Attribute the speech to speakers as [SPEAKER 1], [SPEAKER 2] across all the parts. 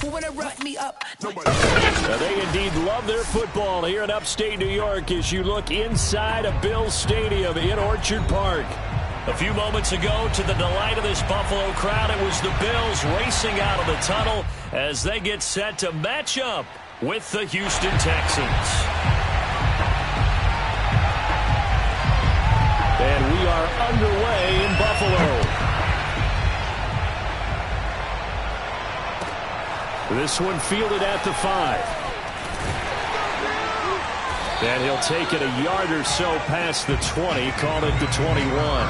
[SPEAKER 1] Now, they indeed love their football here in upstate New York as you look inside of Bills Stadium in Orchard Park. A few moments ago, to the delight of this Buffalo crowd, it was the Bills racing out of the tunnel as they get set to match up with the Houston Texans. And we are underway in Buffalo. This one fielded at the 5. And he'll take it a yard or so past the 20, call it the 21.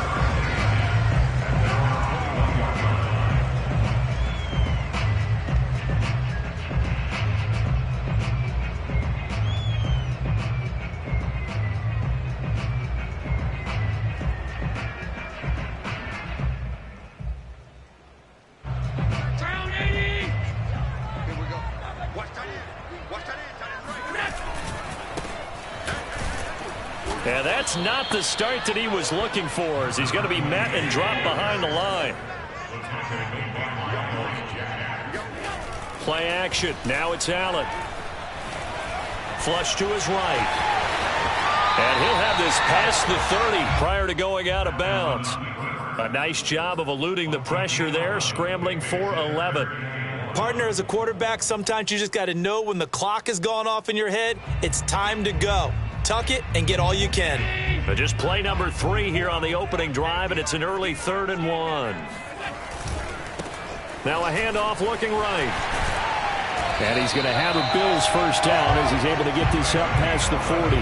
[SPEAKER 1] And that's not the start that he was looking for, as he's going to be met and dropped behind the line. Play action. Now it's Allen. Flush to his right. And he'll have this past the 30 prior to going out of bounds. A nice job of eluding the pressure there, scrambling for 11.
[SPEAKER 2] Partner, as a quarterback, sometimes you just got to know when the clock has gone off in your head, it's time to go. Tuck it and get all you can.
[SPEAKER 1] But just play number 3 here on the opening drive, and it's an early 3rd and 1. Now a handoff looking right. And he's going to have a Bills first down as he's able to get this up past the 40.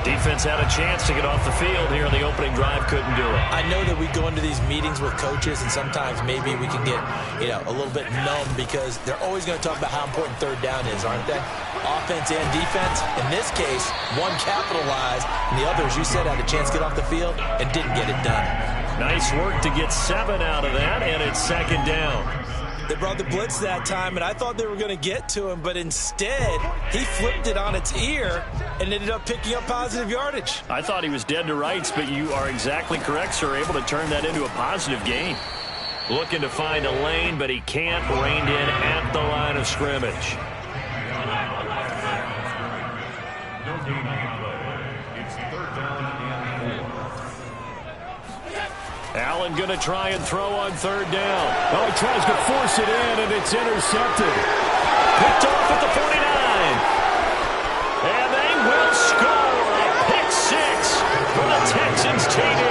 [SPEAKER 1] Defense had a chance to get off the field here on the opening drive, couldn't do it.
[SPEAKER 2] I know that we go into these meetings with coaches, and sometimes maybe we can get, a little bit numb because they're always going to talk about how important 3rd down is, aren't they? Offense and defense. In this case, one capitalized, and the other, as you said, had a chance to get off the field and didn't get it done.
[SPEAKER 1] Nice work to get 7 out of that, and it's 2nd down.
[SPEAKER 2] They brought the blitz that time, and I thought they were going to get to him, but instead, he flipped it on its ear and ended up picking up positive yardage.
[SPEAKER 1] I thought he was dead to rights, but you are exactly correct, sir. Able to turn that into a positive gain. Looking to find a lane, but he can't. Reined in at the line of scrimmage. Allen going to try and throw on 3rd down. Oh, he tries to force it in, and it's intercepted. Picked off at the 49. And they will score a pick 6 for the Texans TD.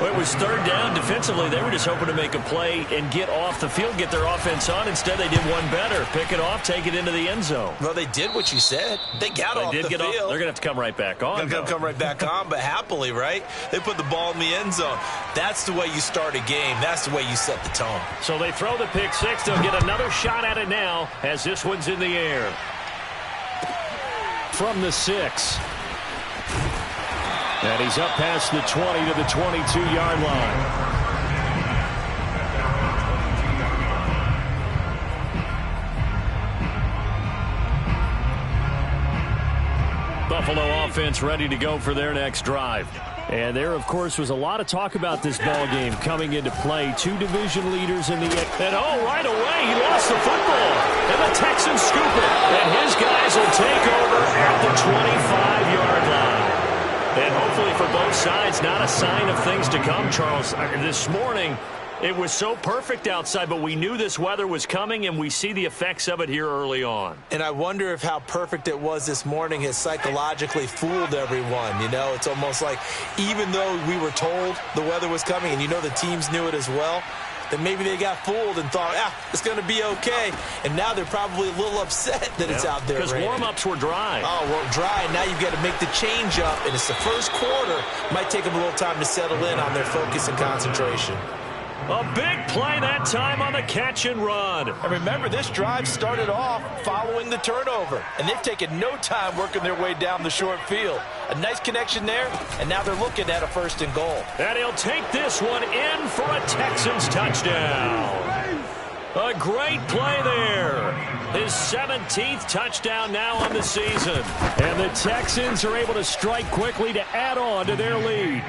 [SPEAKER 1] Well, it was 3rd down. Defensively, they were just hoping to make a play and get off the field, get their offense on. Instead, they did one better. Pick it off, take it into the end zone.
[SPEAKER 2] Well, they did what you said. They got off the field.
[SPEAKER 1] They're going to have to come right back on.
[SPEAKER 2] They're going to come right back on, but happily, right? They put the ball in the end zone. That's the way you start a game. That's the way you set the tone.
[SPEAKER 1] So they throw the pick 6. They'll get another shot at it now as this one's in the air. From the 6. And he's up past the 20 to the 22-yard line. Buffalo offense ready to go for their next drive. And there, of course, was a lot of talk about this ball game coming into play. 2 division leaders in the... And, right away, he lost the football. And the Texans scoop it. And his guys will take over at the 25-yard line. And hopefully for both sides, not a sign of things to come, Charles. This morning, it was so perfect outside, but we knew this weather was coming, and we see the effects of it here early on.
[SPEAKER 2] And I wonder if how perfect it was this morning has psychologically fooled everyone. It's almost like even though we were told the weather was coming, and the teams knew it as well, then maybe they got fooled and thought, it's going to be okay. And now they're probably a little upset that it's out there.
[SPEAKER 1] Because warm-ups were dry.
[SPEAKER 2] Oh, well, dry. Now you've got to make the change up, and it's the first quarter. Might take them a little time to settle in on their focus and concentration.
[SPEAKER 1] A big play that time on the catch and run.
[SPEAKER 2] And remember, this drive started off following the turnover, and they've taken no time working their way down the short field. A nice connection there, and now they're looking at a 1st and goal.
[SPEAKER 1] And he'll take this one in for a Texans touchdown. A great play there. His 17th touchdown now on the season. And the Texans are able to strike quickly to add on to their lead.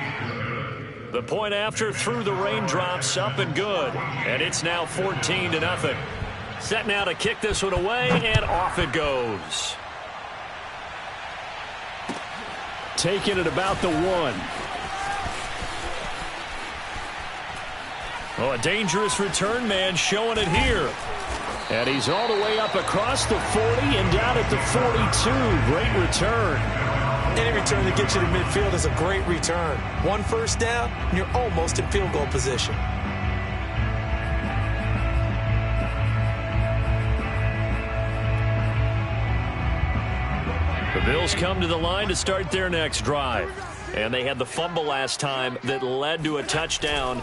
[SPEAKER 1] The point after through the raindrops, up and good. And it's now 14-0. Set now to kick this one away, and off it goes. Taking it about the 1. Oh, a dangerous return man showing it here. And he's all the way up across the 40 and down at the 42. Great return.
[SPEAKER 2] Any return that gets you to midfield is a great return. 1 first down, and you're almost in field goal position.
[SPEAKER 1] The Bills come to the line to start their next drive. And they had the fumble last time that led to a touchdown.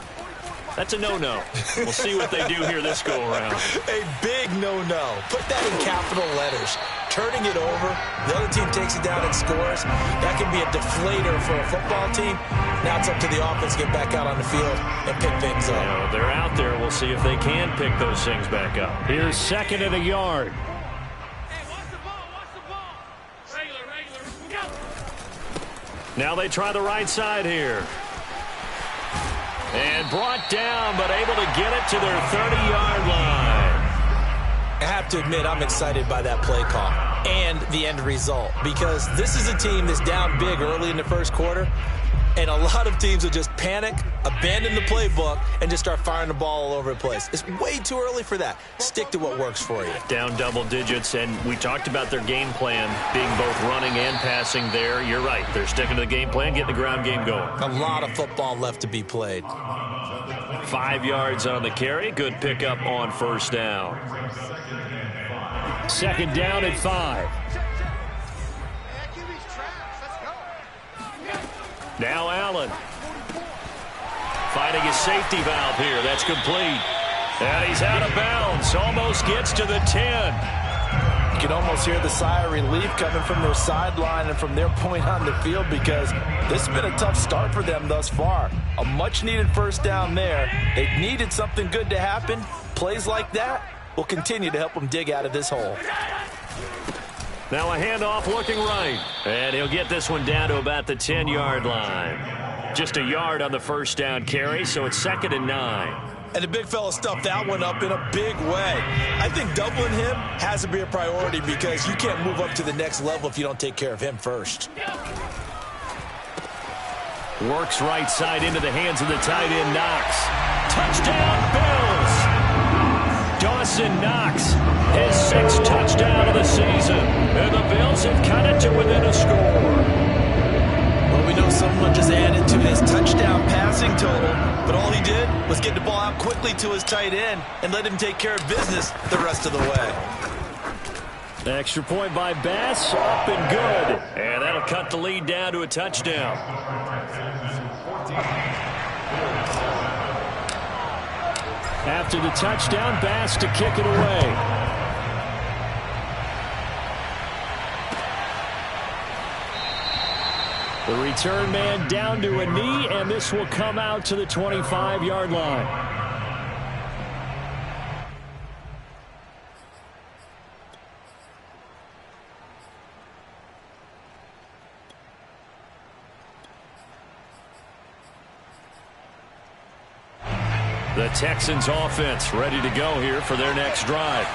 [SPEAKER 1] That's a no-no. We'll see what they do here this go-around.
[SPEAKER 2] A big no-no. Put that in capital letters. Turning it over, the other team takes it down and scores. That can be a deflator for a football team. Now it's up to the offense to get back out on the field and pick things up.
[SPEAKER 1] You know, they're out there. We'll see if they can pick those things back up. Here's 2nd and a yard. Now they try the right side here. And brought down, but able to get it to their 30-yard line.
[SPEAKER 2] I have to admit, I'm excited by that play call and the end result, because this is a team that's down big early in the first quarter, and a lot of teams will just panic, abandon the playbook, and just start firing the ball all over the place. It's way too early for that. Stick to what works for you.
[SPEAKER 1] Down double digits, and we talked about their game plan being both running and passing there. You're right. They're sticking to the game plan, getting the ground game going.
[SPEAKER 2] A lot of football left to be played.
[SPEAKER 1] 5 yards on the carry. Good pickup on first down. 2nd down at 5. Now Allen. Finding his safety valve here. That's complete. And he's out of bounds. Almost gets to the 10.
[SPEAKER 3] You can almost hear the sigh of relief coming from their sideline and from their point on the field, because this has been a tough start for them thus far. A much-needed first down there. They needed something good to happen. Plays like that will continue to help them dig out of this hole.
[SPEAKER 1] Now a handoff looking right. And he'll get this one down to about the 10-yard line. Just a yard on the first down carry, so it's 2nd and 9.
[SPEAKER 2] And the big fella stuffed that one up in a big way. I think doubling him has to be a priority, because you can't move up to the next level if you don't take care of him first.
[SPEAKER 1] Works right side into the hands of the tight end, Knox. Touchdown, Bills! Dawson Knox, his 6th touchdown of the season. And the Bills have cut it to within a score.
[SPEAKER 3] Well, we know someone just added to his touchdown passing total, but all he did was get the ball out quickly to his tight end and let him take care of business the rest of the way.
[SPEAKER 1] Extra point by Bass, up and good. And that'll cut the lead down to a touchdown. After the touchdown, Bass to kick it away. The return man down to a knee, and this will come out to the 25-yard line. The Texans offense ready to go here for their next drive.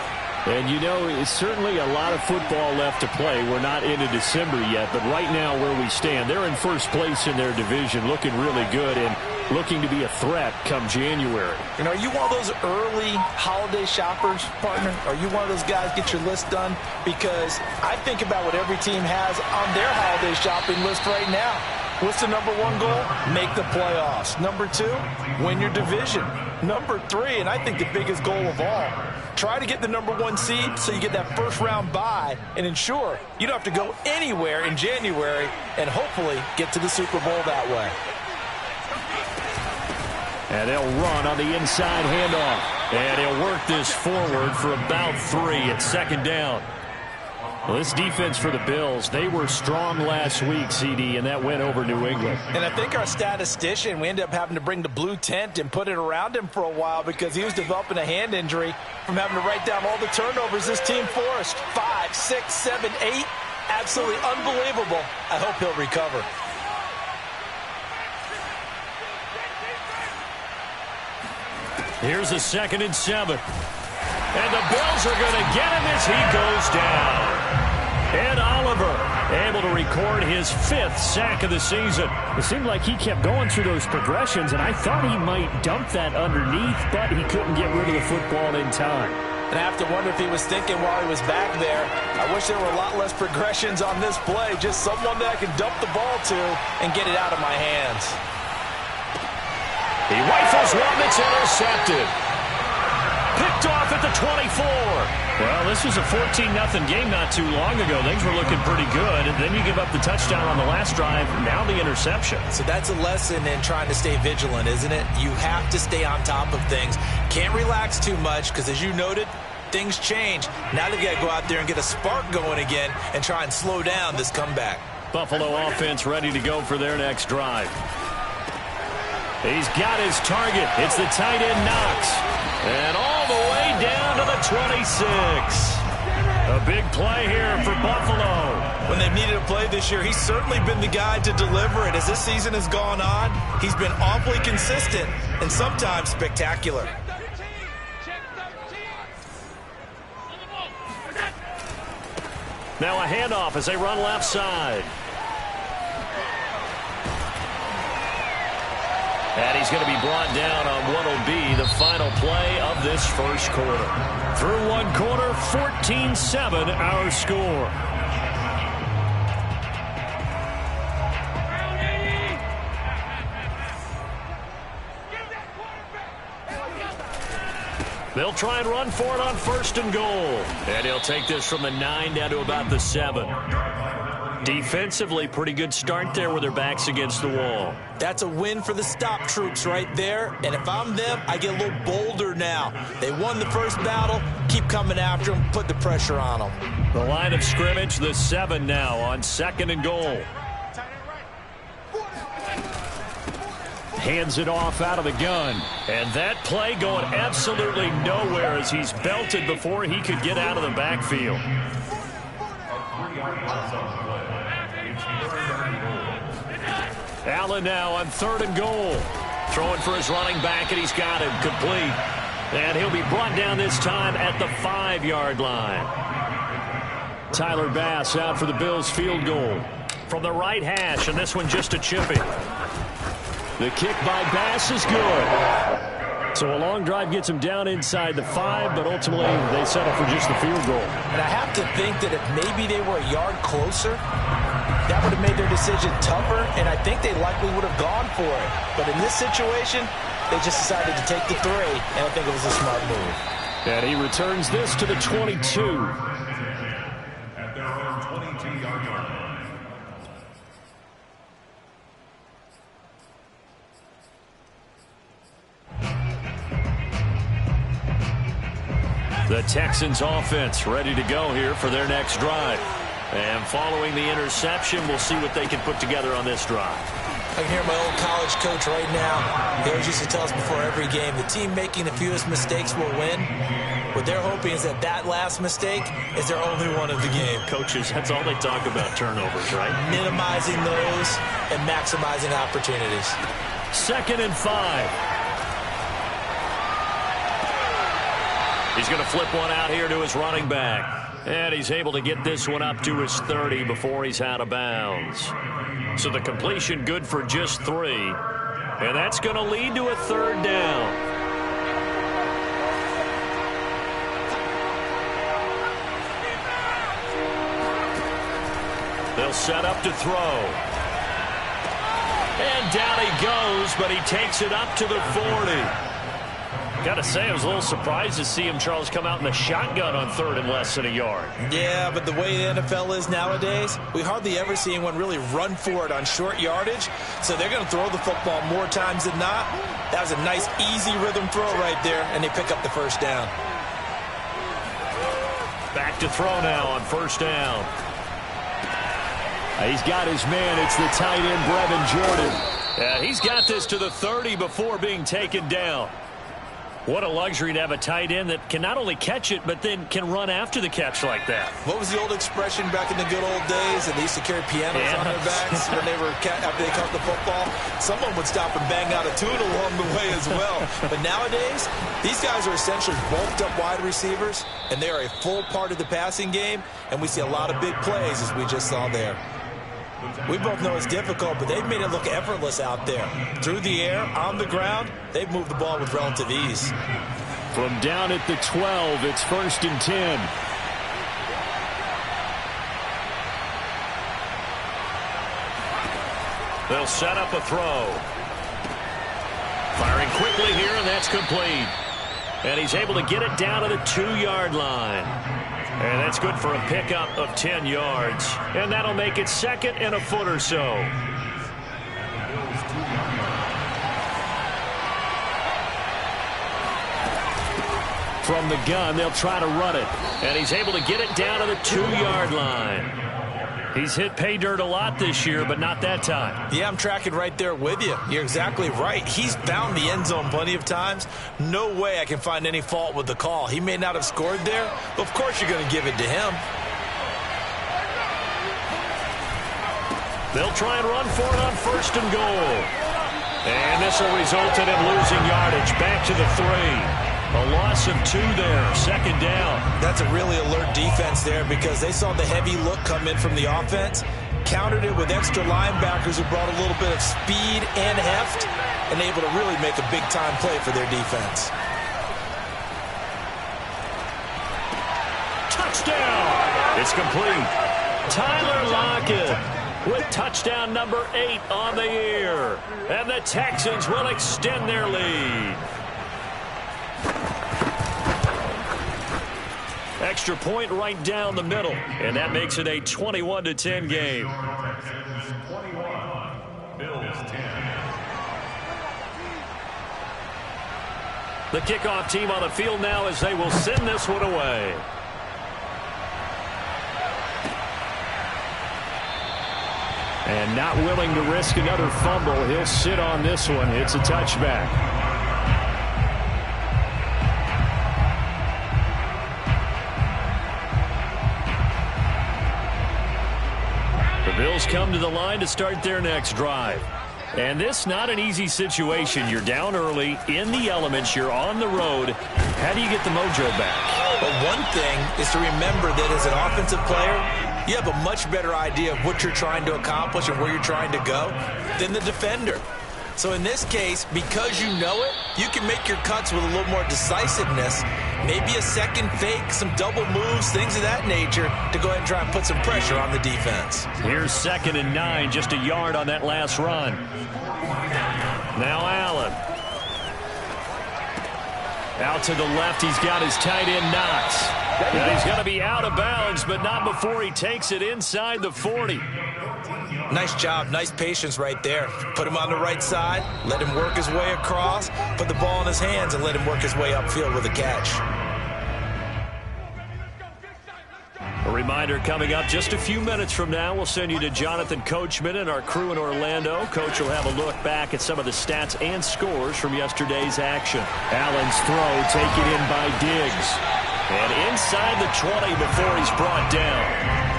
[SPEAKER 1] And, you know, it's certainly a lot of football left to play. We're not into December yet, but right now where we stand, they're in first place in their division, looking really good and looking to be a threat come January.
[SPEAKER 3] And are you one of those early holiday shoppers, partner? Are you one of those guys get your list done? Because I think about what every team has on their holiday shopping list right now. What's the number 1 goal? Make the playoffs. Number 2, win your division. Number 3, and I think the biggest goal of all, try to get the number 1 seed so you get that first-round bye and ensure you don't have to go anywhere in January and hopefully get to the Super Bowl that way.
[SPEAKER 1] And they'll run on the inside handoff. And he'll work this forward for about 3 at 2nd down. Well, this defense for the Bills, they were strong last week, CD, and that went over New England.
[SPEAKER 3] And I think our statistician, we ended up having to bring the blue tent and put it around him for a while because he was developing a hand injury from having to write down all the turnovers this team forced. 5, 6, 7, 8. Absolutely unbelievable. I hope he'll recover.
[SPEAKER 1] Here's a 2nd and 7. And the Bills are going to get him as he goes down. Ed Oliver able to record his 5th sack of the season.
[SPEAKER 4] It seemed like he kept going through those progressions, and I thought he might dump that underneath, but he couldn't get rid of the football in time.
[SPEAKER 3] And I have to wonder if he was thinking while he was back there, I wish there were a lot less progressions on this play, just someone that I can dump the ball to and get it out of my hands.
[SPEAKER 1] He rifles one that's intercepted. Picked off at the 24.
[SPEAKER 4] Well, this was a 14-0 game not too long ago. Things were looking pretty good. And then you give up the touchdown on the last drive. Now the interception.
[SPEAKER 2] So that's a lesson in trying to stay vigilant, isn't it? You have to stay on top of things. Can't relax too much because, as you noted, things change. Now they've got to go out there and get a spark going again and try and slow down this comeback.
[SPEAKER 1] Buffalo offense ready to go for their next drive. He's got his target. It's the tight end Knox. And all the way down to the 26. A big play here for Buffalo.
[SPEAKER 2] When they've needed a play this year, he's certainly been the guy to deliver it. As this season has gone on, he's been awfully consistent and sometimes spectacular.
[SPEAKER 1] Now a handoff as they run left side. And he's going to be brought down on what will be the final play of this first quarter. Through one quarter, 14-7 our score. They'll try and run for it on 1st and goal. And he'll take this from the 9 down to about the 7. Defensively, pretty good start there with their backs against the wall.
[SPEAKER 2] That's a win for the stop troops right there. And if I'm them, I get a little bolder now. They won the first battle. Keep coming after them. Put the pressure on them.
[SPEAKER 1] The line of scrimmage, the 7 now on 2nd and goal. Hands it off out of the gun. And that play going absolutely nowhere as he's belted before he could get out of the backfield. Allen now on 3rd and goal. Throwing for his running back, and he's got him complete. And he'll be brought down this time at the 5-yard line. Tyler Bass out for the Bills field goal. From the right hash, and this one just a chipping. The kick by Bass is good. So a long drive gets him down inside the 5, but ultimately they settle for just the field goal.
[SPEAKER 3] And I have to think that if maybe they were a yard closer, that would have made their decision tougher, and I think they likely would have gone for it. But in this situation, they just decided to take the 3, and I think it was a smart move.
[SPEAKER 1] And he returns this to the 22.
[SPEAKER 5] At their own 22-yard line.
[SPEAKER 1] The Texans offense ready to go here for their next drive. And following the interception, we'll see what they can put together on this drive.
[SPEAKER 2] I can hear my old college coach right now. He always used to tell us before every game, the team making the fewest mistakes will win. What they're hoping is that that last mistake is their only one of the game.
[SPEAKER 1] Coaches, that's all they talk about, turnovers, right?
[SPEAKER 2] Minimizing those and maximizing opportunities.
[SPEAKER 1] 2nd and 5. He's going to flip one out here to his running back. And he's able to get this one up to his 30 before he's out of bounds. So the completion good for just 3. And that's going to lead to a 3rd down. They'll set up to throw. And down he goes, but he takes it up to the 40. Got to say, I was a little surprised to see him, Charles, come out in the shotgun on 3rd and less than a yard.
[SPEAKER 2] Yeah, but the way the NFL is nowadays, we hardly ever see anyone really run for it on short yardage. So they're going to throw the football more times than not. That was a nice, easy rhythm throw right there, and they pick up the 1st down.
[SPEAKER 1] Back to throw now on 1st down. He's got his man. It's the tight end, Brevin Jordan. He's got this to the 30 before being taken down.
[SPEAKER 4] What a luxury to have a tight end that can not only catch it, but then can run after the catch like that.
[SPEAKER 2] What was the old expression back in the good old days? And they used to carry pianos on their backs when they were after they caught the football. Someone would stop and bang out a tune along the way as well. But nowadays, these guys are essentially bulked up wide receivers, and they are a full part of the passing game. And we see a lot of big plays, as we just saw there. We both know it's difficult, but they've made it look effortless out there. Through the air, on the ground, they've moved the ball with relative ease.
[SPEAKER 1] From down at the 12, it's 1st and 10.
[SPEAKER 4] They'll set up a throw. Firing quickly here, and that's complete. And he's able to get it down to the 2-yard line. And that's good for a pickup of 10 yards. And that'll make it 2nd and a foot or so.
[SPEAKER 1] From the gun, they'll try to run it.
[SPEAKER 4] And he's able to get it down to the 2-yard line. He's hit pay dirt a lot this year, but not that time.
[SPEAKER 2] Yeah, I'm tracking right there with you. You're exactly right. He's found the end zone plenty of times. No way I can find any fault with the call. He may not have scored there, but of course you're going to give it to him.
[SPEAKER 4] They'll try and run for it on 1st and goal. And this will result in him losing yardage. Back to the 3. A loss of 2 there, 2nd down.
[SPEAKER 2] That's a really alert defense there because they saw the heavy look come in from the offense, countered it with extra linebackers who brought a little bit of speed and heft, and able to really make a big-time play for their defense.
[SPEAKER 4] Touchdown! It's complete. Tyler Lockett with touchdown number 8 on the year. And the Texans will extend their lead. Extra point right down the middle, and that makes it a 21-10 game.
[SPEAKER 5] Texans 21, Bills 10.
[SPEAKER 4] The kickoff team on the field now as they will send this one away.
[SPEAKER 1] And not willing to risk another fumble, he'll sit on this one. It's a touchback.
[SPEAKER 4] Bills come to the line to start their next drive. And this not an easy situation. You're down early, in the elements, you're on the road. How do you get the mojo back?
[SPEAKER 2] But one thing is to remember that as an offensive player, you have a much better idea of what you're trying to accomplish and where you're trying to go than the defender. So in this case, because you know it, you can make your cuts with a little more decisiveness. Maybe a second fake, some double moves, things of that nature to go ahead and try and put some pressure on the defense.
[SPEAKER 4] Here's 2nd and 9, just a yard on that last run. Now Allen. Out to the left, he's got his tight end Knox. And he's going to be out of bounds, but not before he takes it inside the 40.
[SPEAKER 2] Nice job, nice patience right there. Put him on the right side, let him work his way across, put the ball in his hands, and let him work his way upfield with a catch.
[SPEAKER 4] A reminder coming up just a few minutes from now, we'll send you to Jonathan Coachman and our crew in Orlando. Coach will have a look back at some of the stats and scores from yesterday's action. Allen's throw taken in by Diggs. And inside the 20 before he's brought down.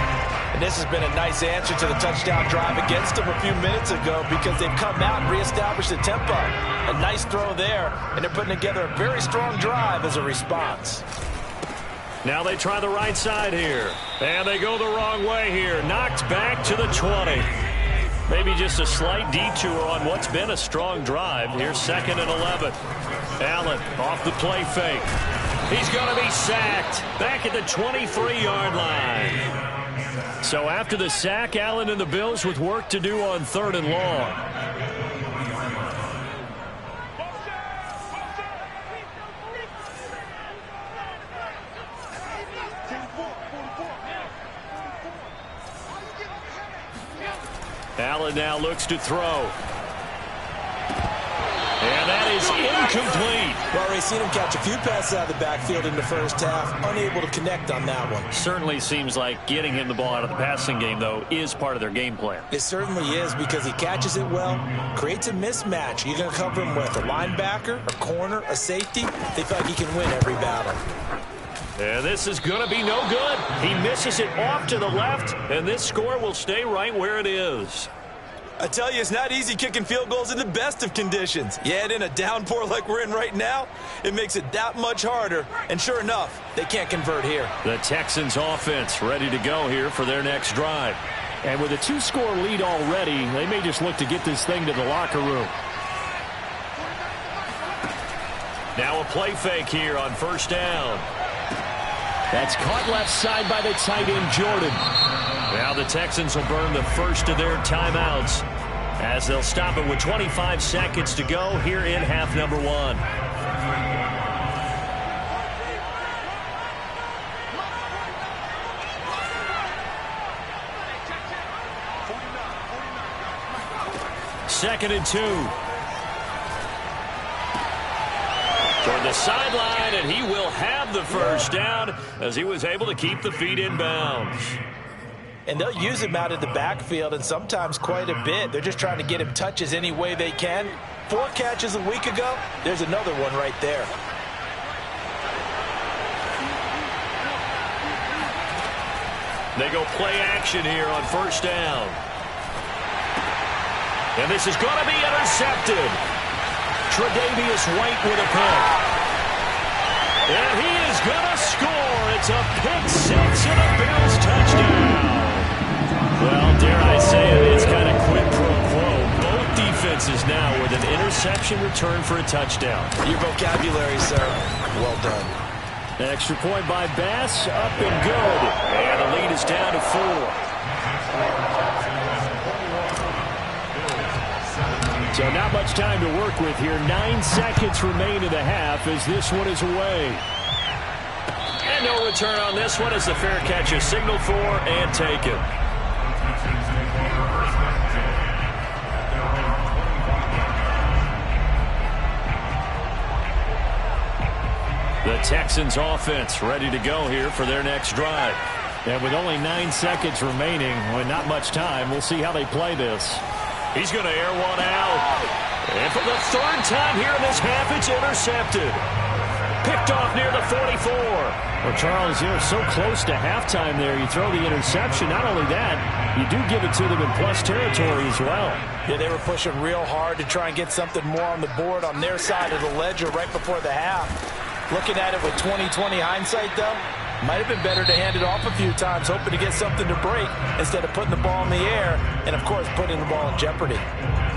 [SPEAKER 3] And this has been a nice answer to the touchdown drive against them a few minutes ago because they've come out and reestablished the tempo. A nice throw there, and they're putting together a very strong drive as a response.
[SPEAKER 4] Now they try the right side here. And they go the wrong way here. Knocked back to the 20. Maybe just a slight detour on what's been a strong drive. Here's 2nd and 11. Allen off the play fake. He's going to be sacked back at the 23-yard line. So after the sack, Allen and the Bills with work to do on 3rd and long. Allen now looks to throw. And that is incomplete.
[SPEAKER 2] Well, Ray, seen him catch a few passes out of the backfield in the first half, unable to connect on that one.
[SPEAKER 4] Certainly seems like getting him the ball out of the passing game, though, is part of their game plan.
[SPEAKER 2] It certainly is, because he catches it well, creates a mismatch. You're going to cover him with a linebacker, a corner, a safety. They feel like he can win every battle.
[SPEAKER 4] And this is going to be no good. He misses it off to the left, and this score will stay right where it is.
[SPEAKER 2] I tell you, it's not easy kicking field goals in the best of conditions. You add in a downpour like we're in right now, it makes it that much harder. And sure enough, they can't convert here.
[SPEAKER 4] The Texans offense ready to go here for their next drive.
[SPEAKER 1] And with a 2-score lead already, they may just look to get this thing to the locker room.
[SPEAKER 4] Now a play fake here on first down.
[SPEAKER 1] That's caught left side by the tight end, Jordan.
[SPEAKER 4] Now the Texans will burn the first of their timeouts as they'll stop it with 25 seconds to go here in half number 1. Second and 2. Toward the sideline, and he will have the first down as he was able to keep the feet in bounds.
[SPEAKER 3] And they'll use him out of the backfield, and sometimes quite a bit. They're just trying to get him touches any way they can. 4 catches a week ago. There's another one right there.
[SPEAKER 4] They go play action here on first down. And this is going to be intercepted. Tre'Davious White with a pick. And he is going to score. It's a pick 6 and a Bills touchdown. Well, dare I say it, it's kind of quid pro quo. Both defenses now with an interception return for a touchdown.
[SPEAKER 2] Your vocabulary, sir. Well done.
[SPEAKER 1] An extra point by Bass, up and good.
[SPEAKER 4] And the lead is down to 4.
[SPEAKER 1] So not much time to work with here. 9 seconds remain in the half as this one is away.
[SPEAKER 4] And no return on this one as the fair catch is signaled for and taken. The Texans offense ready to go here for their next drive.
[SPEAKER 1] And with only 9 seconds remaining, with not much time, we'll see how they play this.
[SPEAKER 4] He's going to air one out. And for the 3rd time here in this half, it's intercepted. Picked off near the 44.
[SPEAKER 1] Well, Charles, you're so close to halftime there. You throw the interception. Not only that, you do give it to them in plus territory as well.
[SPEAKER 3] Yeah, they were pushing real hard to try and get something more on the board on their side of the ledger right before the half. Looking at it with 20/20 hindsight, though, might have been better to hand it off a few times, hoping to get something to break instead of putting the ball in the air and, of course, putting the ball in jeopardy.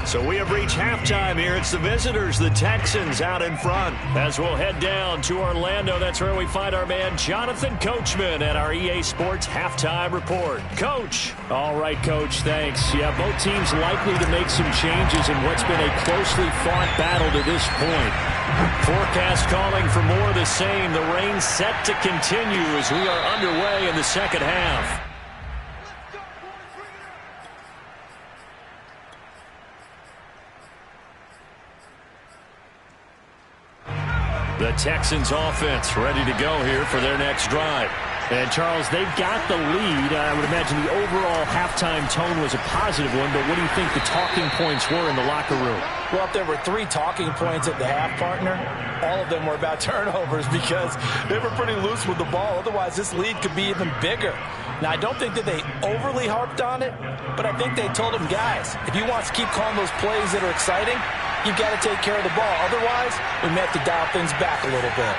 [SPEAKER 4] So we have reached halftime here. It's the visitors, the Texans, out in front. As we'll head down to Orlando, that's where we find our man Jonathan Coachman at our EA Sports Halftime Report. Coach.
[SPEAKER 1] All right, Coach, thanks. Yeah, both teams likely to make some changes in what's been a closely fought battle to this point.
[SPEAKER 4] Forecast calling for more of the same. The rain set to continue as we are underway in the second half. The Texans offense ready to go here for their next drive.
[SPEAKER 1] And, Charles, they've got the lead. I would imagine the overall halftime tone was a positive one, but what do you think the talking points were in the locker room?
[SPEAKER 3] Well, if there were 3 talking points at the half, partner, all of them were about turnovers because they were pretty loose with the ball. Otherwise, this lead could be even bigger. Now, I don't think that they overly harped on it, but I think they told them, guys, if you want to keep calling those plays that are exciting, you've got to take care of the ball. Otherwise, we may have to dial things back a little bit.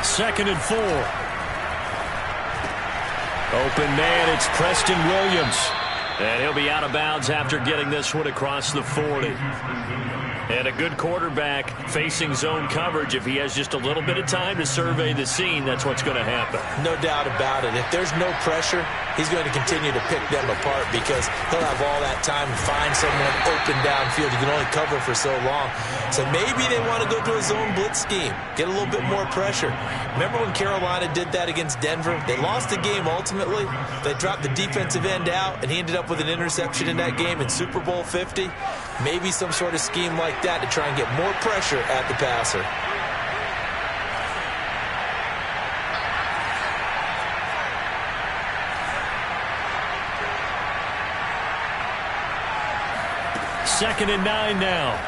[SPEAKER 4] Second and 4. Open man, it's Preston Williams. And he'll be out of bounds after getting this one across the 40.
[SPEAKER 1] And a good quarterback facing zone coverage, if he has just a little bit of time to survey the scene, that's what's going to happen.
[SPEAKER 2] No doubt about it. If there's no pressure, he's going to continue to pick them apart because he'll have all that time to find someone open downfield. You can only cover for so long. So maybe they want to go to a zone blitz scheme, get a little bit more pressure. Remember when Carolina did that against Denver? They lost the game ultimately. They dropped the defensive end out, and he ended up with an interception in that game in Super Bowl 50. Maybe some sort of scheme like that to try and get more pressure at the passer.
[SPEAKER 1] Second and 9 now.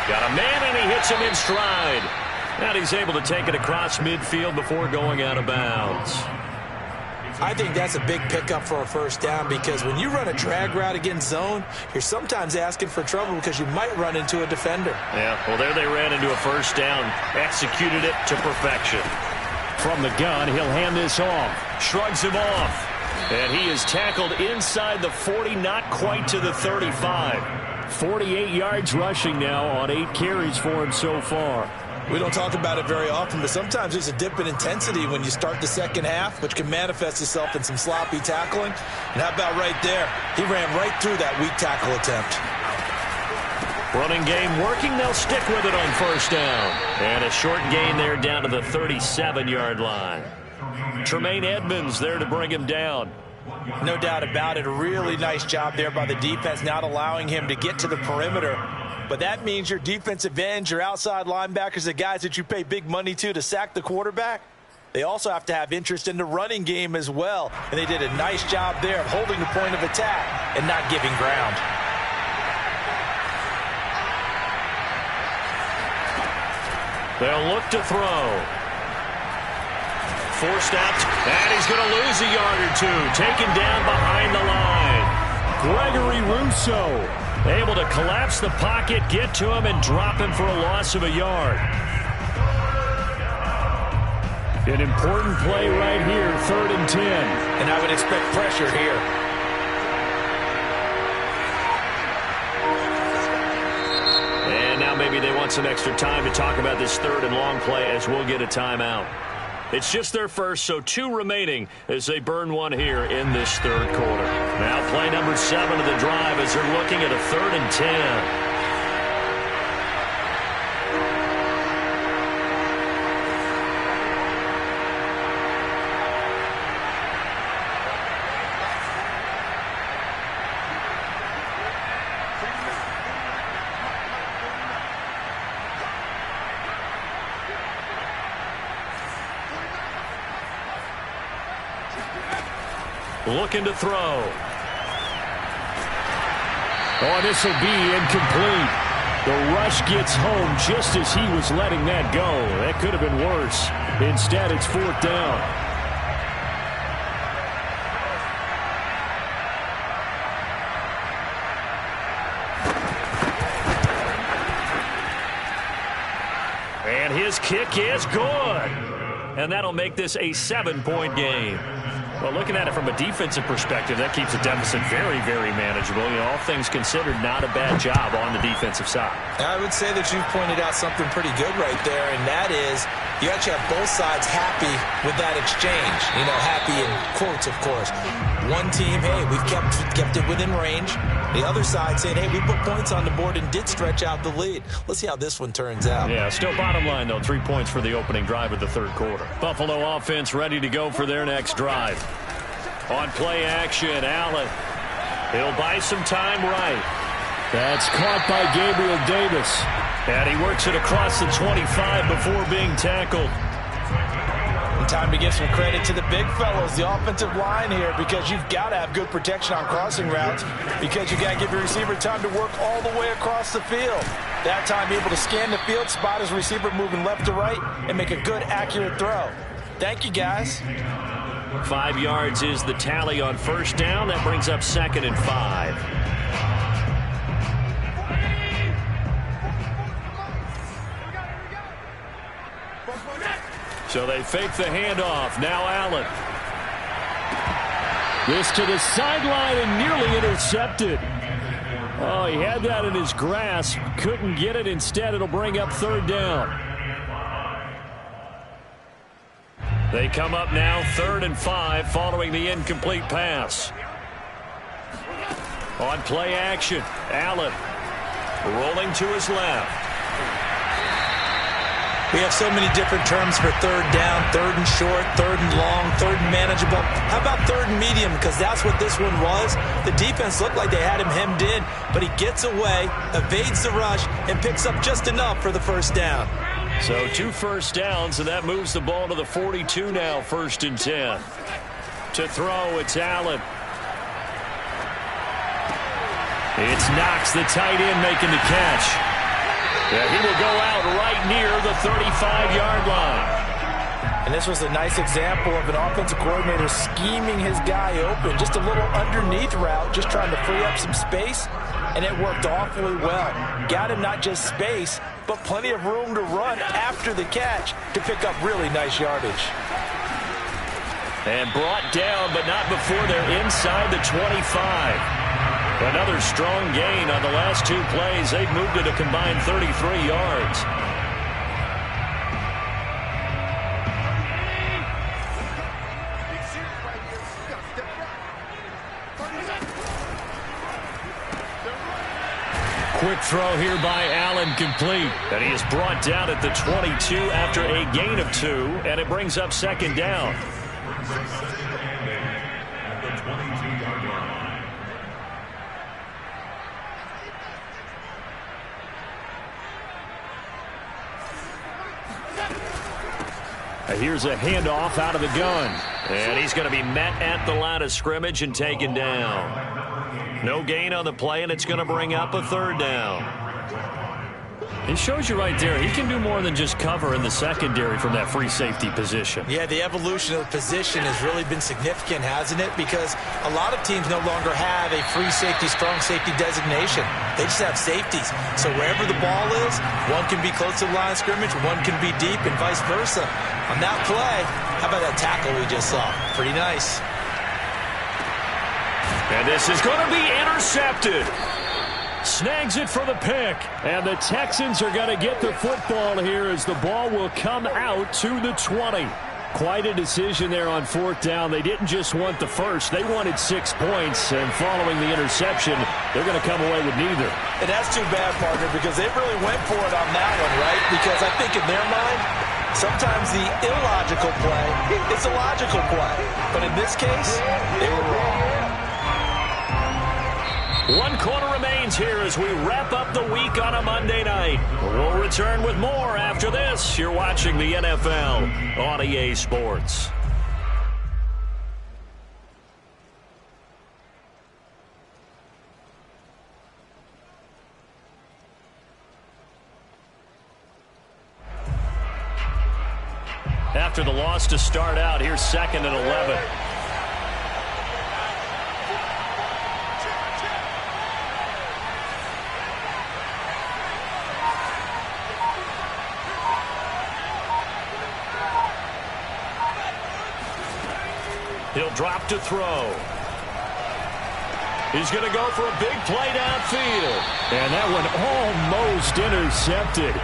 [SPEAKER 1] Got a man, and he hits him in stride. And he's able to take it across midfield before going out of bounds.
[SPEAKER 2] I think that's a big pickup for a first down because when you run a drag route against zone, you're sometimes asking for trouble because you might run into a defender.
[SPEAKER 1] Yeah, well, there they ran into a first down, executed it to perfection. From the gun, he'll hand this off, shrugs him off, and he is tackled inside the 40, not quite to the 35. 48 yards rushing now on 8 carries for him so far.
[SPEAKER 2] We don't talk about it very often, but sometimes there's a dip in intensity when you start the second half, which can manifest itself in some sloppy tackling. And how about right there? He ran right through that weak tackle attempt.
[SPEAKER 1] Running game working. They'll stick with it on first down. And a short gain there down to the 37-yard line. Tremaine Edmonds there to bring him down.
[SPEAKER 3] No doubt about it. A really nice job there by the defense, not allowing him to get to the perimeter. But that means your defensive ends, your outside linebackers, the guys that you pay big money to sack the quarterback, they also have to have interest in the running game as well. And they did a nice job there of holding the point of attack and not giving ground.
[SPEAKER 1] They'll look to throw. Forced out, and he's going to lose a yard or two. Taken down behind the line. Gregory Rousseau able to collapse the pocket, get to him, and drop him for a loss of a yard. An important play right here, 3rd and 10.
[SPEAKER 3] And I would expect pressure here.
[SPEAKER 1] And now maybe they want some extra time to talk about this 3rd and long play as we'll get a timeout. It's just their first, so 2 remaining as they burn one here in this 3rd quarter. Now play number 7 of the drive as they're looking at a 3rd and 10. Looking to throw. Oh, this will be incomplete. The rush gets home just as he was letting that go. That could have been worse. Instead, it's 4th down. And his kick is good. And that'll make this a 7-point game. Well, looking at it from a defensive perspective, that keeps the deficit very, very manageable. You know, all things considered, not a bad job on the defensive side.
[SPEAKER 2] I would say that you've pointed out something pretty good right there, and that is you actually have both sides happy with that exchange. You know, happy in quotes, of course. One team, hey, we've kept it within range. The other side saying, hey, we put points on the board and did stretch out the lead. Let's see how this one turns out.
[SPEAKER 1] Yeah, still bottom line, though, 3 points for the opening drive of the 3rd quarter. Buffalo offense ready to go for their next drive. On play action, Allen. He'll buy some time right. That's caught by Gabriel Davis. And he works it across the 25 before being tackled.
[SPEAKER 3] And time to give some credit to the big fellows, the offensive line here, because you've got to have good protection on crossing routes because you got to give your receiver time to work all the way across the field. That time able to scan the field, spot his receiver moving left to right, and make a good, accurate throw. Thank you, guys.
[SPEAKER 1] 5 yards is the tally on first down. That brings up 2nd and 5. So they fake the handoff. Now Allen. This to the sideline and nearly intercepted. Oh, he had that in his grasp. Couldn't get it. Instead, it'll bring up third down.
[SPEAKER 4] They come up now 3rd and 5 following the incomplete pass. On play action, Allen rolling to his left.
[SPEAKER 2] We have so many different terms for third down, 3rd and short, 3rd and long, 3rd and manageable. How about 3rd and medium? Because that's what this one was. The defense looked like they had him hemmed in, but he gets away, evades the rush, and picks up just enough for the first down.
[SPEAKER 4] So 2 first downs, and that moves the ball to the 42 now, 1st and 10. To throw, it's Allen. It's Knox, the tight end, making the catch. Yeah, he will go out right near the 35-yard line.
[SPEAKER 3] And this was a nice example of an offensive coordinator scheming his guy open. Just a little underneath route, just trying to free up some space, and it worked awfully well. Got him not just space, but plenty of room to run after the catch to pick up really nice yardage.
[SPEAKER 4] And brought down, but not before they're inside the 25. Another strong gain on the last 2 plays. They've moved it a combined 33 yards. Quick throw here by Allen, complete. And he is brought down at the 22 after a gain of 2, and it brings up 2nd down. Here's a handoff out of the gun. And he's going to be met at the line of scrimmage and taken down. No gain on the play, and it's going to bring up a 3rd down.
[SPEAKER 1] It shows you right there, he can do more than just cover in the secondary from that free safety position.
[SPEAKER 2] Yeah, the evolution of the position has really been significant, hasn't it? Because a lot of teams no longer have a free safety, strong safety designation. They just have safeties. So wherever the ball is, one can be close to the line of scrimmage, one can be deep, and vice versa. On that play, how about that tackle we just saw? Pretty nice.
[SPEAKER 4] And this is going to be intercepted.
[SPEAKER 1] Snags it for the pick. And the Texans are going to get the football here as the ball will come out to the 20. Quite a decision there on 4th down. They didn't just want the first. They wanted 6 points. And following the interception, they're going to come away with neither.
[SPEAKER 3] And that's too bad, partner, because they really went for it on that one, right? Because I think in their mind, sometimes the illogical play is a logical play. But in this case, they were wrong.
[SPEAKER 4] 1 quarter remains here as we wrap up the week on a Monday night. We'll return with more after this. You're watching the NFL on EA Sports. After the loss to start out, here's 2nd and 11. He'll drop to throw. He's going to go for a big play downfield.
[SPEAKER 1] And that one almost intercepted.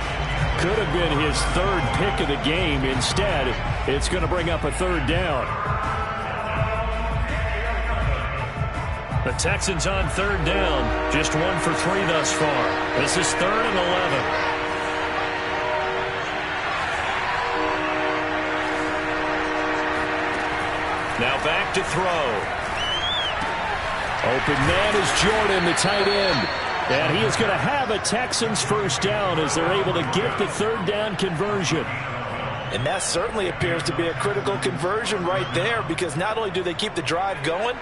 [SPEAKER 1] Could have been his 3rd pick of the game. Instead, it's going to bring up a 3rd down.
[SPEAKER 4] The Texans on 3rd down. Just 1 for 3 thus far. This is 3rd and 11. Now back to throw.
[SPEAKER 1] Open man is Jordan, the tight end. And he is going to have a Texans first down as they're able to get the 3rd down conversion.
[SPEAKER 3] And that certainly appears to be a critical conversion right there, because not only do they keep the drive going,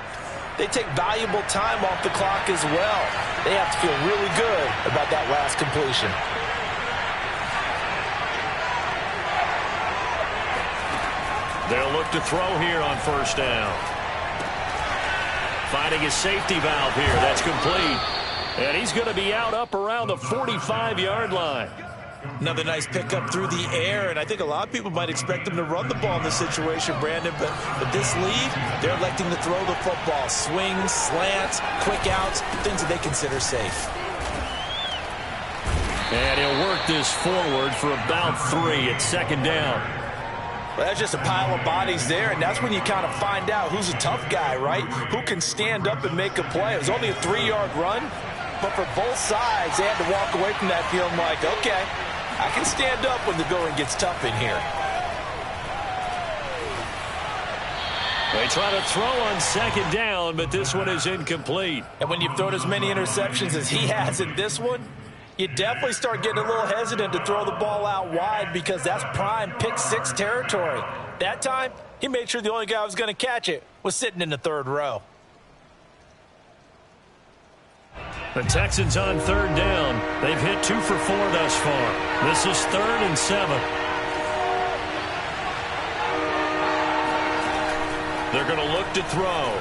[SPEAKER 3] they take valuable time off the clock as well. They have to feel really good about that last completion.
[SPEAKER 4] They'll look to throw here on 1st down. Finding his safety valve here. That's complete. And he's going to be out up around the 45-yard line.
[SPEAKER 2] Another nice pickup through the air, and I think a lot of people might expect them to run the ball in this situation, Brandon, but with this lead, they're electing to throw the football. Swings, slants, quick outs, things that they consider safe.
[SPEAKER 1] And he'll work this forward for about 3 at second down.
[SPEAKER 3] Well, that's just a pile of bodies there, and that's when you kind of find out who's a tough guy, right? Who can stand up and make a play. It was only a 3-yard run, but for both sides, they had to walk away from that feeling like, okay, I can stand up when the going gets tough in here.
[SPEAKER 1] They try to throw on second down, but this one is incomplete.
[SPEAKER 3] And when you've thrown as many interceptions as he has in this one, you definitely start getting a little hesitant to throw the ball out wide because that's prime pick-6 territory. That time, he made sure the only guy who was going to catch it was sitting in the third row.
[SPEAKER 1] The Texans on third down. They've hit 2 for 4 thus far. This is 3rd and 7. They're going to look to throw.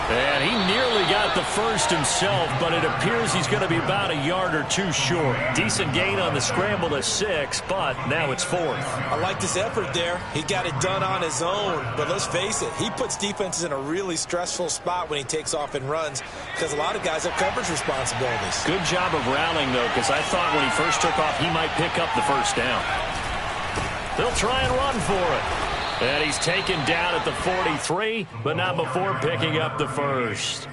[SPEAKER 1] And he nearly got the first himself, but it appears he's going to be about a yard or 2 short. Decent gain on the scramble to 6, but now it's 4th.
[SPEAKER 2] I like this effort there. He got it done on his own, but let's face it, he puts defenses in a really stressful spot when he takes off and runs because a lot of guys have coverage responsibilities.
[SPEAKER 1] Good job of rallying, though, because I thought when he first took off, he might pick up the first down. They'll try and run for it. And he's taken down at the 43, but not before picking up the first.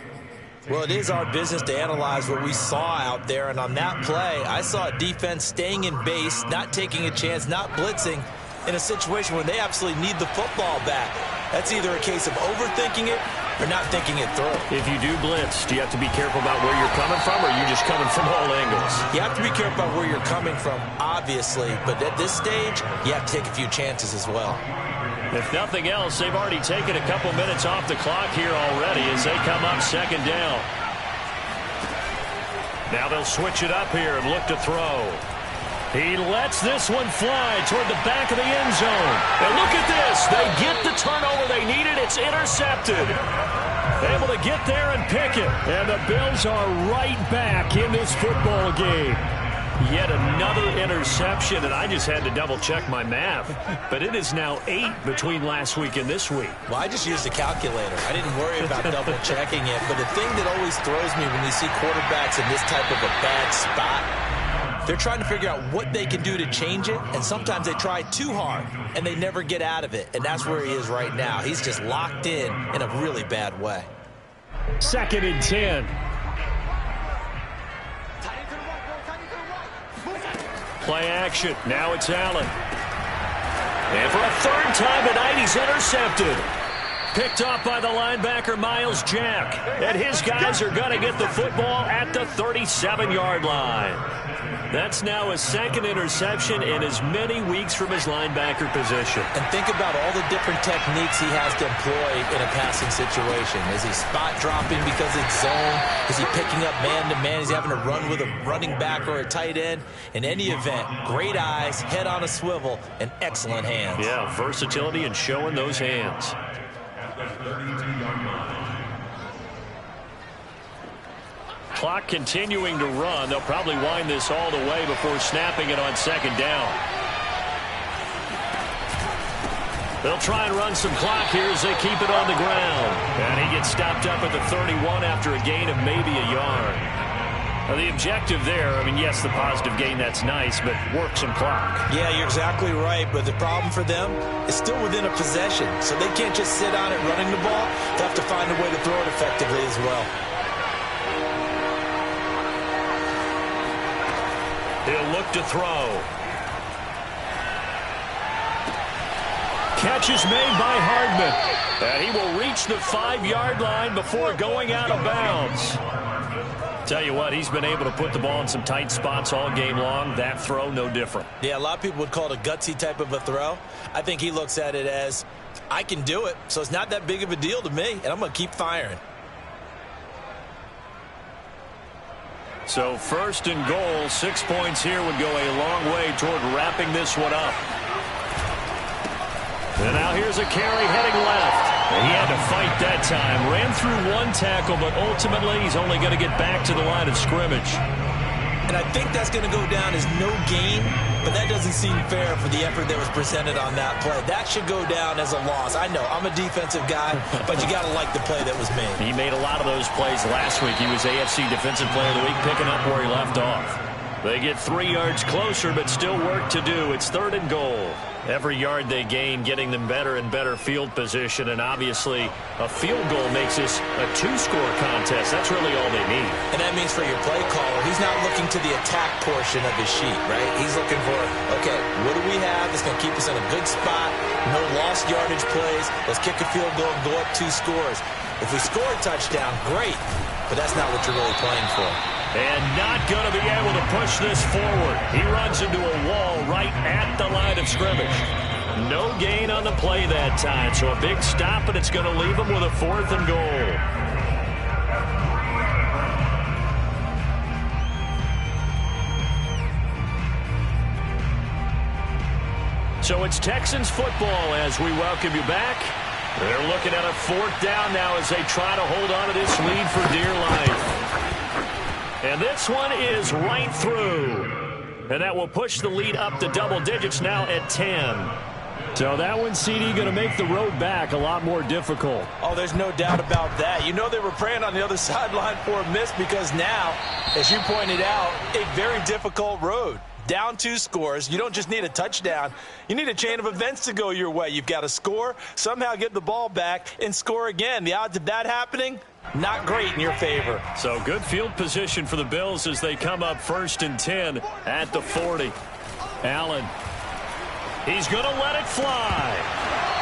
[SPEAKER 2] Well, it is our business to analyze what we saw out there, and on that play, I saw a defense staying in base, not taking a chance, not blitzing, in a situation where they absolutely need the football back. That's either a case of overthinking it or not thinking it through.
[SPEAKER 1] If you do blitz, do you have to be careful about where you're coming from, or are you just coming from all angles?
[SPEAKER 2] You have to be careful about where you're coming from, obviously, but at this stage, you have to take a few chances as well.
[SPEAKER 1] If nothing else, they've already taken a couple minutes off the clock here already as they come up second down. Now they'll switch it up here and look to throw. He lets this one fly toward the back of the end zone. And look at this. They get the turnover they needed. It's intercepted. Able to get there and pick it. And the Bills are right back in this football game. Yet another interception, and I just had to double-check my math. But it is now 8 between last week and this week.
[SPEAKER 2] Well, I just used a calculator. I didn't worry about double-checking it. But the thing that always throws me when you see quarterbacks in this type of a bad spot, they're trying to figure out what they can do to change it, and sometimes they try too hard, and they never get out of it. And that's where he is right now. He's just locked in a really bad way.
[SPEAKER 1] 2nd and 10. Play action. Now it's Allen. And for a 3rd time tonight, he's intercepted. Picked off by the linebacker, Miles Jack. And his guys are going to get the football at the 37-yard line. That's now his 2nd interception in as many weeks from his linebacker position.
[SPEAKER 2] And think about all the different techniques he has to employ in a passing situation. Is he spot dropping because it's zone? Is he picking up man-to-man? Is he having to run with a running back or a tight end? In any event, great eyes, head on a swivel, and excellent hands.
[SPEAKER 1] Yeah, versatility and showing those hands. Clock continuing to run. They'll probably wind this all the way before snapping it on 2nd down. They'll try and run some clock here as they keep it on the ground. And he gets stopped up at the 31 after a gain of maybe a yard. Now the objective there, I mean, yes, the positive gain, that's nice, but work some clock.
[SPEAKER 2] Yeah, you're exactly right, but the problem for them is still within a possession, so they can't just sit on it running the ball. They'll have to find a way to throw it effectively as well.
[SPEAKER 1] He'll look to throw. Catch is made by Hardman. And he will reach the 5-yard line before going out of bounds. Tell you what, he's been able to put the ball in some tight spots all game long. That throw, no different.
[SPEAKER 2] Yeah, a lot of people would call it a gutsy type of a throw. I think he looks at it as, I can do it, so it's not that big of a deal to me, and I'm going to keep firing.
[SPEAKER 1] So 1st and goal, 6 points here would go a long way toward wrapping this one up. And now here's a carry heading left. And he had to fight that time. Ran through one tackle, but ultimately he's only going to get back to the line of scrimmage.
[SPEAKER 2] And I think that's going to go down as no gain, but that doesn't seem fair for the effort that was presented on that play. That should go down as a loss. I know, I'm a defensive guy, but you got to like the play that was made.
[SPEAKER 1] He made a lot of those plays last week. He was AFC Defensive Player of the Week, picking up where he left off. They get 3 yards closer, but still work to do. It's 3rd and goal. Every yard they gain, getting them better and better field position, and obviously a field goal makes this a 2-score contest. That's really all they need.
[SPEAKER 2] And that means for your play caller, he's not looking to the attack portion of his sheet, right? He's looking for, okay, what do we have that's going to keep us in a good spot? No lost yardage plays. Let's kick a field goal and go up 2 scores. If we score a touchdown, great, but that's not what you're really playing for.
[SPEAKER 1] And not going to be able to push this forward. He runs into a wall right at the line of scrimmage. No gain on the play that time, so a big stop, and it's going to leave him with a 4th and goal. So it's Texans football as we welcome you back. They're looking at a 4th down now as they try to hold on to this lead for dear life. And this one is right through. And that will push the lead up to double digits now at 10. So that one, CD, going to make the road back a lot more difficult.
[SPEAKER 3] Oh, there's no doubt about that. You know they were praying on the other sideline for a miss because now, as you pointed out, a very difficult road. Down 2 scores. You don't just need a touchdown. You need a chain of events to go your way. You've got to score, somehow get the ball back, and score again. The odds of that happening, not great in your favor.
[SPEAKER 1] So good field position for the Bills as they come up 1st and 10 at the 40. Allen. He's going to let it fly.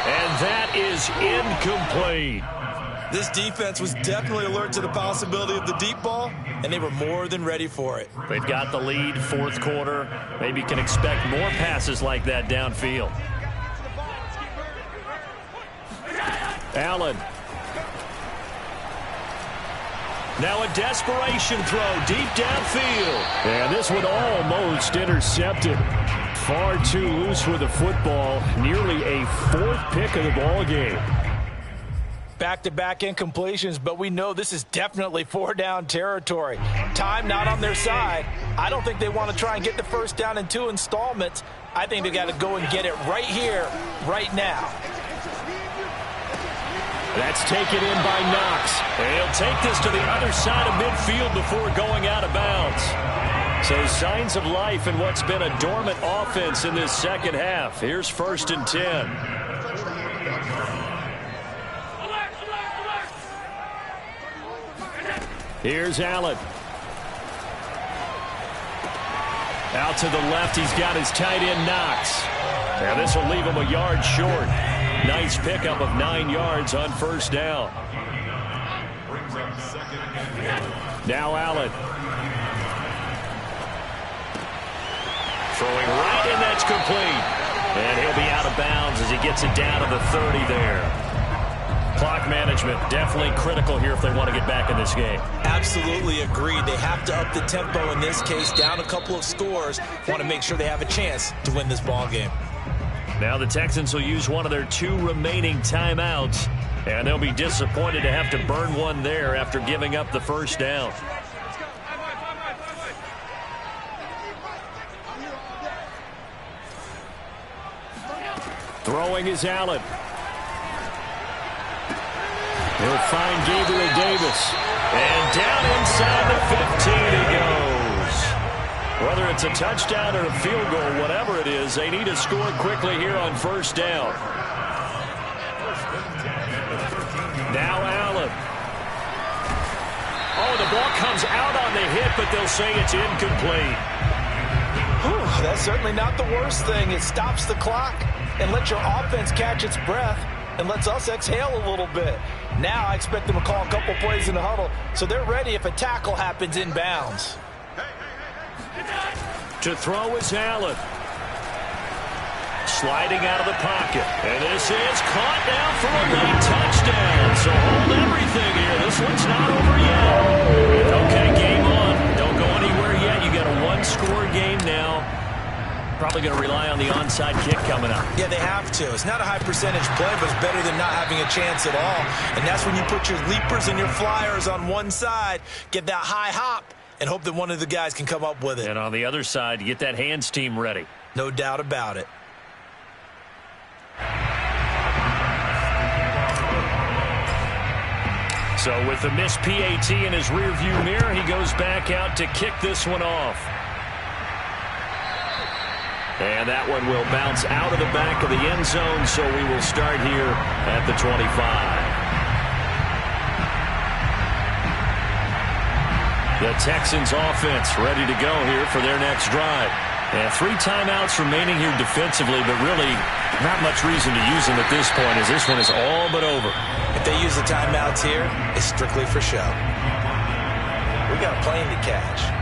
[SPEAKER 1] And that is incomplete.
[SPEAKER 2] This defense was definitely alert to the possibility of the deep ball, and they were more than ready for it.
[SPEAKER 1] They've got the lead, 4th quarter. Maybe you can expect more passes like that downfield. Allen. Now a desperation throw deep downfield. And this one almost intercepted. Far too loose with the football. Nearly a 4th pick of the ball game.
[SPEAKER 3] Back-to-back incompletions, but we know this is definitely 4-down territory. Time not on their side. I don't think they want to try and get the 1st down in 2 installments. I think they got to go and get it right here, right now.
[SPEAKER 1] That's taken in by Knox. And he'll take this to the other side of midfield before going out of bounds. So signs of life in what's been a dormant offense in this second half. Here's 1st and 10. Here's Allen. Out to the left, he's got his tight end Knox. And this will leave him a yard short. Nice pickup of 9 yards on 1st down. Now Allen. Throwing right, and that's complete. And he'll be out of bounds as he gets it down to the 30 there. Clock management definitely critical here if they want to get back in this game.
[SPEAKER 2] Absolutely agreed. They have to up the tempo in this case, down a couple of scores. Want to make sure they have a chance to win this ball game.
[SPEAKER 1] Now the Texans will use one of their 2 remaining timeouts, and they'll be disappointed to have to burn one there after giving up the 1st down. Throwing is Allen. He'll find Gabriel Davis. And down inside the 15 he goes. Whether it's a touchdown or a field goal, whatever it is, they need to score quickly here on 1st down. Now Allen. Oh, the ball comes out on the hit, but they'll say it's incomplete.
[SPEAKER 3] Whew, that's certainly not the worst thing. It stops the clock and lets your offense catch its breath and lets us exhale a little bit. Now I expect them to call a couple plays in the huddle so they're ready if a tackle happens inbounds.
[SPEAKER 1] To throw is Allen. Sliding out of the pocket. And this is caught down for a late touchdown. So hold everything here. This one's not over yet. Okay, game on. Don't go anywhere yet. You got a 1-score game now. Probably going to rely on the onside kick coming up.
[SPEAKER 2] Yeah, they have to. It's not a high percentage play, but it's better than not having a chance at all. And that's when you put your leapers and your flyers on one side, get that high hop, and hope that one of the guys can come up with it.
[SPEAKER 1] And on the other side, get that hands team ready.
[SPEAKER 2] No doubt about it.
[SPEAKER 1] So with the missed PAT in his rearview mirror, he goes back out to kick this one off. And that one will bounce out of the back of the end zone, so we will start here at the 25. The Texans offense ready to go here for their next drive. And 3 timeouts remaining here defensively, but really not much reason to use them at this point, as this one is all but over.
[SPEAKER 2] If they use the timeouts here, it's strictly for show. We got a plane to catch.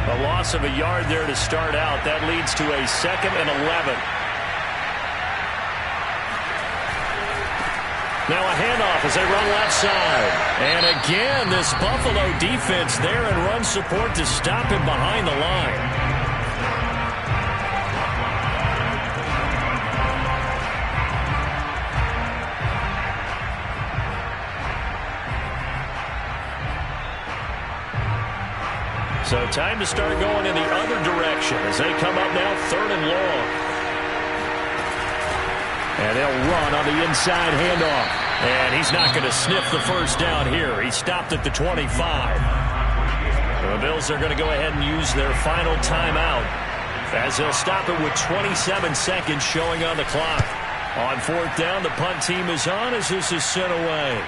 [SPEAKER 1] A loss of a yard there to start out. That leads to a 2nd and 11. Now a handoff as they run left side. And again, this Buffalo defense there and run support to stop him behind the line. So time to start going in the other direction as they come up now 3rd and long. And they'll run on the inside handoff. And he's not going to sniff the first down here. He stopped at the 25. The Bills are going to go ahead and use their final timeout as they'll stop it with 27 seconds showing on the clock. On 4th down, the punt team is on as this is sent away.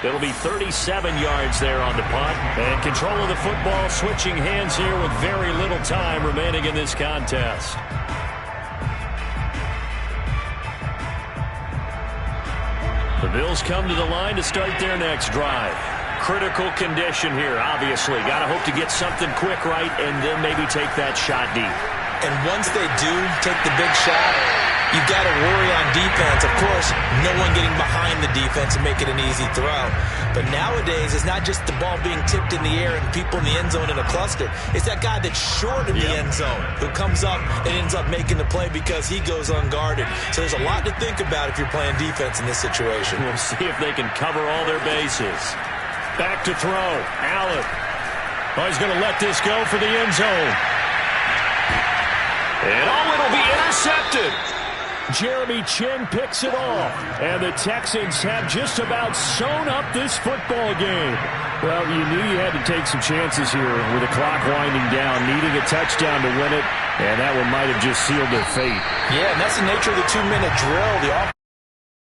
[SPEAKER 1] It'll be 37 yards there on the punt. And control of the football switching hands here with very little time remaining in this contest. The Bills come to the line to start their next drive. Critical condition here, obviously. Got to hope to get something quick right and then maybe take that shot deep.
[SPEAKER 2] And once they do take the big shot, you've got to worry on defense. Of course, no one getting behind the defense and make it an easy throw. But nowadays, it's not just the ball being tipped in the air and people in the end zone in a cluster. It's that guy that's short in the end zone who comes up and ends up making the play because he goes unguarded. So there's a lot to think about if you're playing defense in this situation.
[SPEAKER 1] We'll see if they can cover all their bases. Back to throw. Allen. Oh, he's going to let this go for the end zone. And it'll be intercepted. Jeremy Chin picks it off. And the Texans have just about sewn up this football game. Well, you knew you had to take some chances here with the clock winding down, needing a touchdown to win it. And that one might have just sealed their fate.
[SPEAKER 2] Yeah, and that's the nature of the 2-minute drill. The